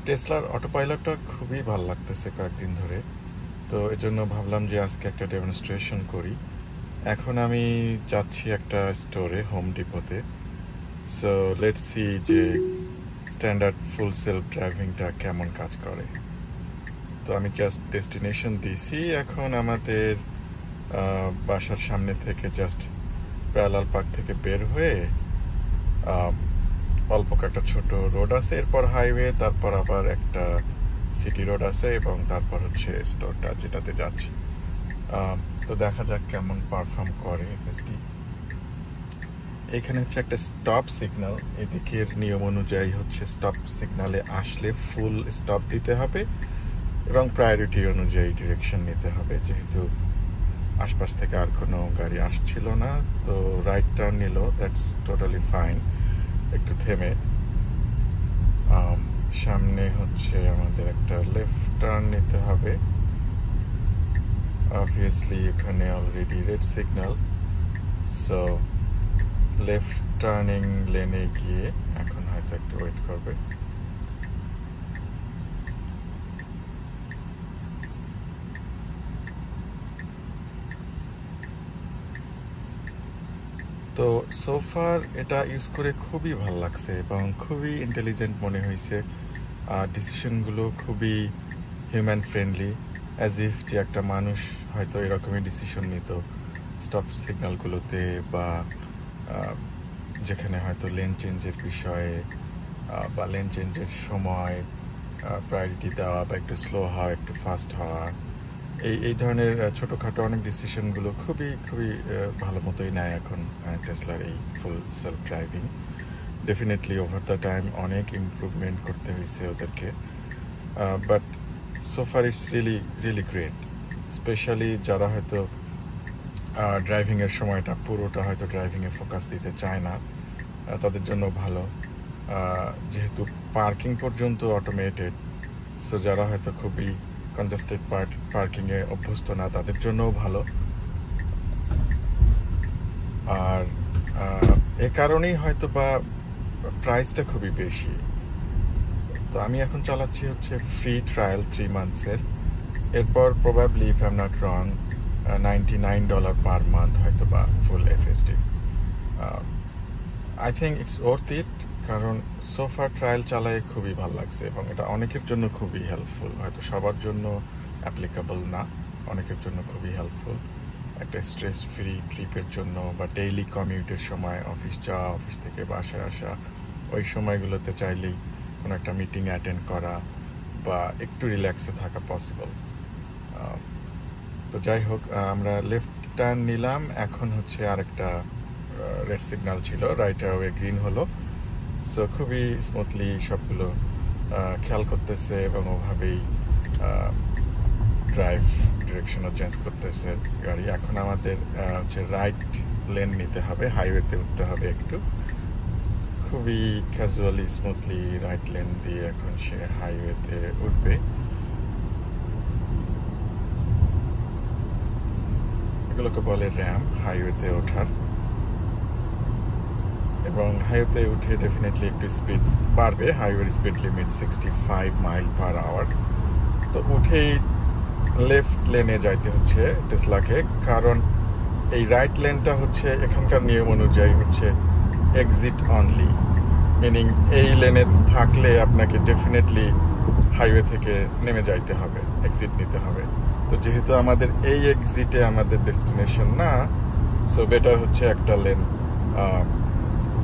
টেসলার অটোপাইলটটা খুবই ভালো লাগতেছে কয়েকদিন ধরে। তো এজন্য ভাবলাম যে আজকে একটা ডেমনস্ট্রেশন করি। এখন আমি যাচ্ছি একটা স্টোরে, হোম ডিপোতে। সো লেটস সি যে স্ট্যান্ডার্ড ফুল সেলফ ড্রাইভিংটা কেমন কাজ করে। তো আমি জাস্ট ডেস্টিনেশন দিছি। এখন আমাদের বাসার সামনে থেকে জাস্ট প্যারালাল পার্ক থেকে বের হয়ে অল্প একটা ছোট রোড আছে, এরপর হাইওয়ে, তারপর আবার একটা সিটি রোড আছে এবং তারপর হচ্ছে স্টোরটা যেটাতে যাচ্ছি। তো দেখা যাক কেমন পারফর্ম করে এফএসডি। এখানে হচ্ছে একটা স্টপ সিগন্যাল। এদিকের নিয়ম অনুযায়ী হচ্ছে স্টপ সিগন্যালে আসলে ফুল স্টপ দিতে হবে এবং প্রায়োরিটি অনুযায়ী ডিরেকশন নিতে হবে। যেহেতু আশপাশ থেকে আর কোনো গাড়ি আসছিল না, তো রাইট টার্ন নিল, দ্যাটস টোটালি ফাইন। একটু থেমে সামনে হচ্ছে আমাদের একটা লেফট টার্ন নিতে হবে। অবভিয়াসলি এখানে already red signal, so left turning লেনে গিয়ে এখন হয়তো একটু ওয়েট করবে। তো সোফার এটা ইউজ করে খুবই ভালো লাগছে এবং খুবই ইন্টেলিজেন্ট মনে হয়েছে। ডিসিশনগুলো খুবই হিউম্যান ফ্রেন্ডলি, অ্যাজ ইফ যে একটা মানুষ হয়তো এরকমই ডিসিশন নিত স্টপ সিগন্যালগুলোতে, বা যেখানে হয়তো লেন চেঞ্জের বিষয়ে বা লেন চেঞ্জের সময় প্রায়োরিটি দেওয়া, বা একটু স্লো হওয়া, একটু ফাস্ট হওয়া, এই ধরনের ছোটোখাটো অনেক ডিসিশনগুলো খুবই খুবই ভালো মতোই নেয় এখন টেসলার এই full self driving. Definitely over the time অনেক ইমপ্রুভমেন্ট করতে হয়েছে ওদেরকে, but so far it's really really great. Specially যারা হয়তো ড্রাইভিংয়ের সময়টা পুরোটা হয়তো ড্রাইভিংয়ে ফোকাস দিতে চায় না, তাদের জন্য ভালো। যেহেতু পার্কিং পর্যন্ত অটোমেটেড, সো যারা হয়তো খুবই কনজাস্টেড পার্কিংয়ে অভ্যস্ত না, তাদের জন্যও ভালো। আর এ কারণেই হয়তো বা প্রাইসটা খুবই বেশি। তো আমি এখন চালাচ্ছি হচ্ছে ফ্রি ট্রায়াল 3 মান্থসের। এরপর probably, if I am not wrong, $99 per month হয়তো বা full FSD. I think it's worth it, কারণ সোফার ট্রায়াল চালায় খুবই ভালো লাগছে এবং এটা অনেকের জন্য খুবই হেল্পফুল। হয়তো সবার জন্য অ্যাপ্লিকেবল না, অনেকের জন্য খুবই হেল্পফুল। একটা স্ট্রেস ফ্রি ট্রিপের জন্য, বা ডেইলি কমিউটের সময়, অফিস যাওয়া, অফিস থেকে বাসায় আসা, ওই সময়গুলোতে চাইলেই কোনো একটা মিটিং অ্যাটেন্ড করা বা একটু রিল্যাক্সে থাকা পসিবল। তো যাই হোক, আমরা লেফট টার্ন নিলাম। এখন হচ্ছে আরেকটা রেড সিগন্যাল ছিল, রাইট ওয়ে গ্রিন হলো। সো খুবই স্মুথলি সবগুলো খেয়াল করতেছে এবং ওভাবেই ড্রাইভ ডিরেকশনও চেঞ্জ করতেছে গাড়ি। এখন আমাদের হচ্ছে রাইট লেন নিতে হবে, হাইওয়েতে উঠতে হবে একটু। খুবই ক্যাজুয়ালি স্মুথলি রাইট লেন দিয়ে এখন সে হাইওয়েতে উঠবে। এগুলোকে বলে র্যাম্প, হাইওয়েতে ওঠার। এবং হাইওয়েতে উঠে ডেফিনেটলি একটু স্পিড বাড়বে। হাইওয়ের speed limit 65 mile per hour. তো উঠেই লেফট লেনে যাইতে হচ্ছে টেসলাকে, কারণ এই রাইট লেনটা হচ্ছে এখানকার নিয়ম অনুযায়ী হচ্ছে এক্সিট অনলি, মিনিং এই লেনে থাকলে আপনাকে ডেফিনেটলি হাইওয়ে থেকে নেমে যাইতে হবে, এক্সিট নিতে হবে। তো যেহেতু আমাদের এই এক্সিটে আমাদের ডেস্টিনেশন না, সো বেটার হচ্ছে একটা লেন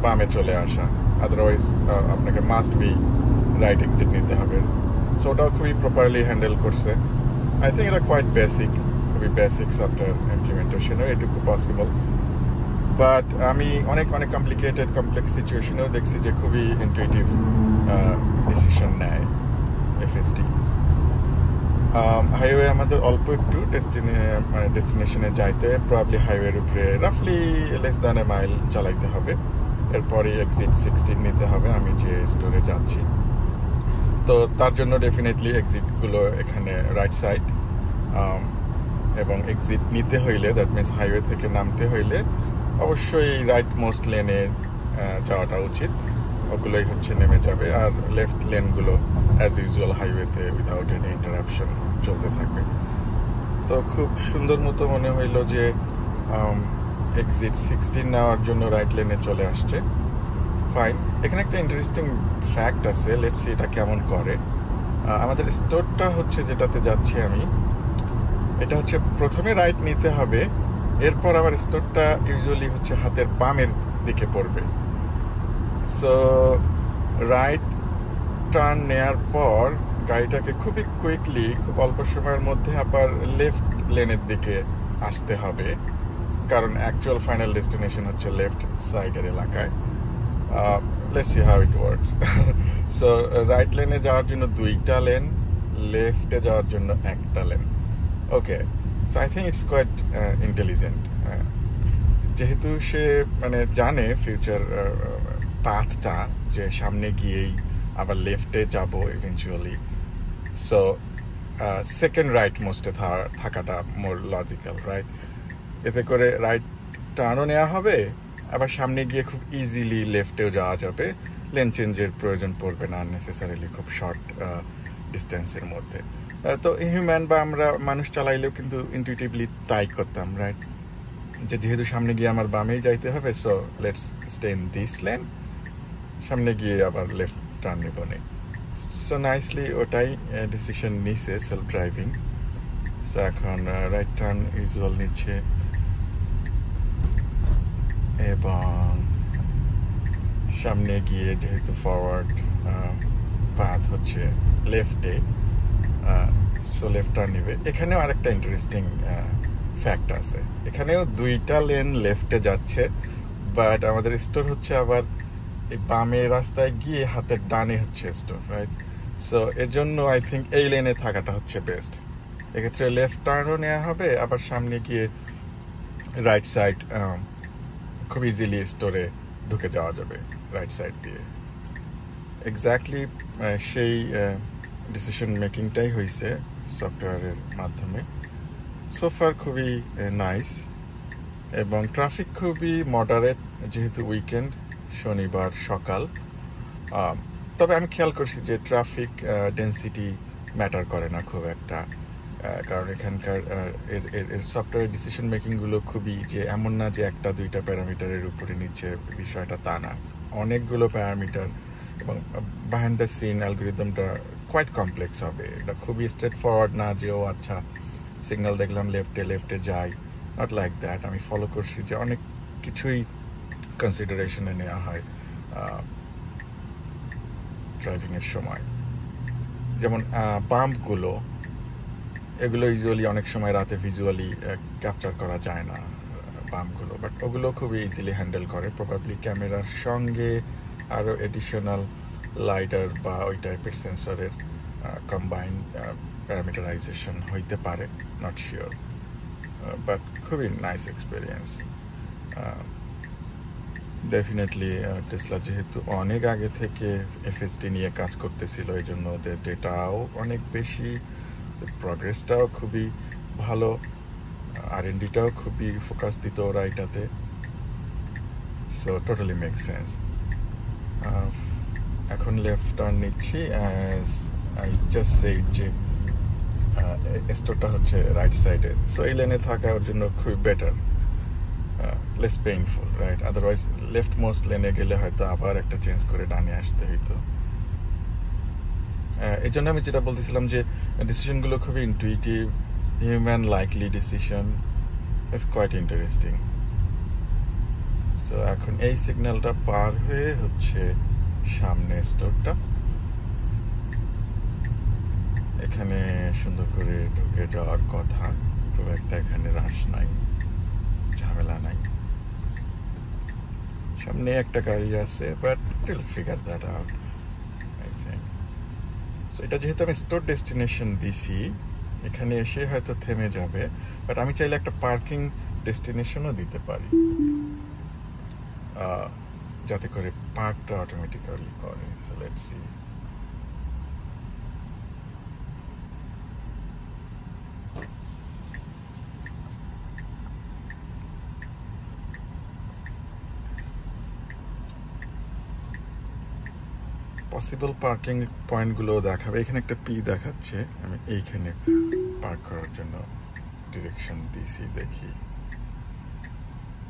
বামে চলে আসা, আদারওয়াইজ আপনাকে মাস্ট বি রাইট এক্সিট নিতে হবে। সো ওটাও খুবই প্রপারলি হ্যান্ডেল করছে। আই থিঙ্ক এটা কোয়াইট বেসিক, খুবই বেসিক সফটওয়্যার ইমপ্লিমেন্টেশনও এটুকু পসিবল। বাট আমি অনেক অনেক কমপ্লেক্স সিচুয়েশনেও দেখছি যে খুবই ইনটুইটিভ ডিসিশন নেয় এফএসডি। হাইওয়ে আমাদের অল্প একটু ডেস্টিনেশনে যাইতে প্রবাবলি হাইওয়ের উপরে রাফলি লেস দ্যান এ মাইল চালাইতে হবে। এরপরে এক্সিট 16 নিতে হবে আমি যে স্টোরে যাচ্ছি। তো তার জন্য ডেফিনেটলি এক্সিটগুলো এখানে রাইট সাইড, এবং এক্সিট নিতে হইলে, দ্যাট মিনস হাইওয়ে থেকে নামতে হইলে অবশ্যই রাইট মোস্ট লেনে যাওয়াটা উচিত। ওগুলোই হচ্ছে নেমে যাবে, আর লেফট লেনগুলো অ্যাজ ইউজুয়াল হাইওয়েতে উইদাউট এনি ইন্টারাপশন চলতে থাকবে। তো খুব সুন্দর মতো মনে হইলো যে এক্সিট 16 নেওয়ার জন্য রাইট লেনে চলে আসছে। ফাইন। এখানে একটা ইন্টারেস্টিং ফ্যাক্ট আছে, লেটস সি এটা কেমন করে। আমাদের স্টোরটা হচ্ছে যেটাতে যাচ্ছি আমি, এটা হচ্ছে প্রথমে রাইট নিতে হবে, এরপর আবার স্টোরটা ইউজুয়ালি হচ্ছে হাতের বামের দিকে পড়বে। সো রাইট টার্ন নেয়ার পর গাড়িটাকে খুবই কুইকলি, খুব অল্প সময়ের মধ্যে আবার লেফট লেনের দিকে আসতে হবে, কারণ অ্যাকচুয়াল ফাইনাল ডেস্টিনেশন হচ্ছে লেফট সাইডের এলাকায়। Let's see how it works. So right লেনে যাওয়ার জন্য 2টা লেন, লেফটে যাওয়ার জন্য 1টা lane. Okay, so I think it's quite intelligent. যেহেতু সে মানে জানে ফিউচার পাথটা, যে সামনে গিয়েই আবার লেফটে যাব ইভেনচুয়ালি, সো সেকেন্ড রাইট মোস্টে থাকাটা মোর লজিক্যাল, রাইট? এতে করে রাইট টার্নও নেওয়া হবে, আবার সামনে গিয়ে খুব ইজিলি লেফটেও যাওয়া যাবে, লেন চেঞ্জের প্রয়োজন পড়বে না আননেসেসারিলি খুব শর্ট ডিস্টেন্সের মধ্যে। তো হিউম্যান বা আমরা মানুষ চালাইলেও কিন্তু ইনটিউটিভলি তাই করতাম, রাইট? যে যেহেতু সামনে গিয়ে আমার বামেই যাইতে হবে, so let's stay in this lane, সামনে গিয়ে আবার লেফট টার্ন নেব নেই। সো নাইসলি ওটাই ডিসিশন নিছে সেলফ ড্রাইভিং। সো এখন রাইট টার্ন ইউজুয়াল নিচ্ছে, এবং সামনে গিয়ে যেহেতু ফরওয়ার্ড পাথ হচ্ছে লেফটে, সো লেফট টার্ন নেবে। এখানেও আরেকটা ইন্টারেস্টিং ফ্যাক্ট আছে, এখানেও 2টা লেন লেফটে যাচ্ছে, বাট আমাদের স্টোর হচ্ছে আবার এই বামে রাস্তায় গিয়ে হাতের ডানে হচ্ছে স্টোর, রাইট? সো এর জন্য আই থিঙ্ক এই লেনে থাকাটা হচ্ছে বেস্ট। এক্ষেত্রে লেফট টার্নও নেওয়া হবে, আবার সামনে গিয়ে রাইট সাইড খুব ইজিলি স্টোরে ঢুকে যাওয়া যাবে রাইট সাইড দিয়ে। এক্স্যাক্টলি সেই ডিসিশন মেকিংটাই হয়েছে সফটওয়্যারের মাধ্যমে। সোফার খুবই নাইস, এবং ট্রাফিক খুবই মডারেট, যেহেতু উইকেন্ড, শনিবার সকাল। তবে আমি খেয়াল করছি যে ট্রাফিক ডেন্সিটি ম্যাটার করে না খুব একটা, কারণ এখানকার এর সফটওয়্যার ডিসিশন মেকিংগুলো খুবই, যে এমন না যে 1-2টা প্যারামিটারের উপরে নিচ্ছে, বিষয়টা তা না, অনেকগুলো প্যারামিটার, এবং বিহাইন্ড দ্য সিন অ্যালগোরিদমটা কোয়াইট কমপ্লেক্স হবে। এটা খুবই স্ট্রেট ফরওয়ার্ড না যে ও আচ্ছা সিগন্যাল দেখলাম লেফটে যাই, নট লাইক দ্যাট। আমি ফলো করছি যে অনেক কিছুই কনসিডারেশনে নেওয়া হয় ড্রাইভিংয়ের সময়, যেমন বাম্পগুলো, এগুলো ইউজুয়ালি অনেক সময় রাতে ভিজুয়ালি ক্যাপচার করা যায় না বাম্পগুলো, বাট ওগুলো খুবই ইজিলি হ্যান্ডেল করে, প্রবাবলি ক্যামেরার সঙ্গে আরও এডিশনাল লাইডার বা ওই টাইপের সেন্সরের কম্বাইন প্যারামিটারাইজেশন হইতে পারে, নট শিওর, বাট খুবই নাইস এক্সপিরিয়েন্স। ডেফিনেটলি টেসলা যেহেতু অনেক আগে থেকে এফএসডি নিয়ে কাজ করতেছিল, এই জন্য ওদের ডেটাও অনেক বেশি, প্রগ্রেসটাও খুবই ভালো, R&Dটাও খুবই ফোকাস দিত ওরা এটাতে। So totally make sense. এখন লেফট টার্ন নিচ্ছি, অ্যাজ আই জাস্ট সেড যে স্টোরটা হচ্ছে রাইট সাইডে, সো এই লেনে থাকার জন্য খুবই better, less painful, right? Otherwise left most লেনে গেলে হয়তো আবার একটা চেঞ্জ করে ডানে আসতে হইতো। এই জন্য আমি যেটা বলতেছিলাম যে ডিসিশনগুলো খুবই intuitive, human likely decision, it's quite interesting. So এখন এই সিগন্যালটা পার হয়ে হচ্ছে সামনে স্টোরটা, এখানে সুন্দর করে ঢুকে যাওয়ার কথা, খুব একটা এখানে রাশ নাই, ঝামেলা নাই। সামনে একটা গাড়ি আছে, but will figure that out I think. So এটা যেহেতু আমি স্টোর ডেস্টিনেশন দিছি, এখানে এসে হয়তো থেমে যাবে, বাট আমি চাইলে একটা পার্কিং ডেস্টিনেশনও দিতে পারি, যাতে করে পার্কটা অটোমেটিক্যালি করে। So let's see. Possible parking পয়েন্টগুলো দেখাবে। এখানে একটা পি দেখাচ্ছে, আমি এইখানে পার্ক করার জন্য ডিরেকশন দিছি, দেখি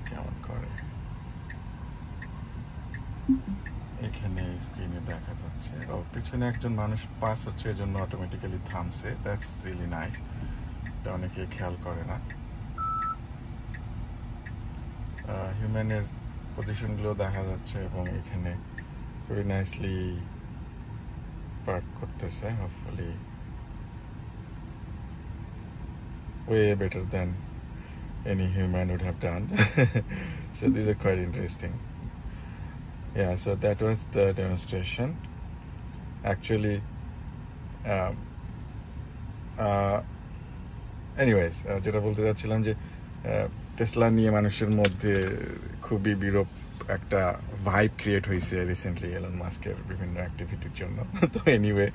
কেমন করে। এখানে স্ক্রিনে দেখা যাচ্ছে ও পিছনে একজন মানুষ পাস হচ্ছে, এজন্য অটোমেটিক্যালি থামছে। দ্যাটস রিয়েলি নাইস, এটা অনেকে খেয়াল করে না। হিউম্যানের পজিশনগুলো দেখা যাচ্ছে এবং এখানে খুবই নাইসলি পার্ক করতেছে, hopefully way better than any human would have done. So these are quite interesting. Yeah, so that was the demonstration. Actually, anyways, যেটা বলতে চাচ্ছিলাম যে টেসলা নিয়ে মানুষের মধ্যে খুবই বিরূপ একটা ভাইব ক্রিয়েট হয়েছে রিসেন্টলি এলন মাস্কের বিভিন্ন অ্যাক্টিভিটির জন্য। তো এনিওয়ে,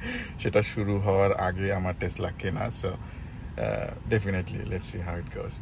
সেটা শুরু হওয়ার আগে আমার টেসলা কেনা, so definitely let's see how it goes.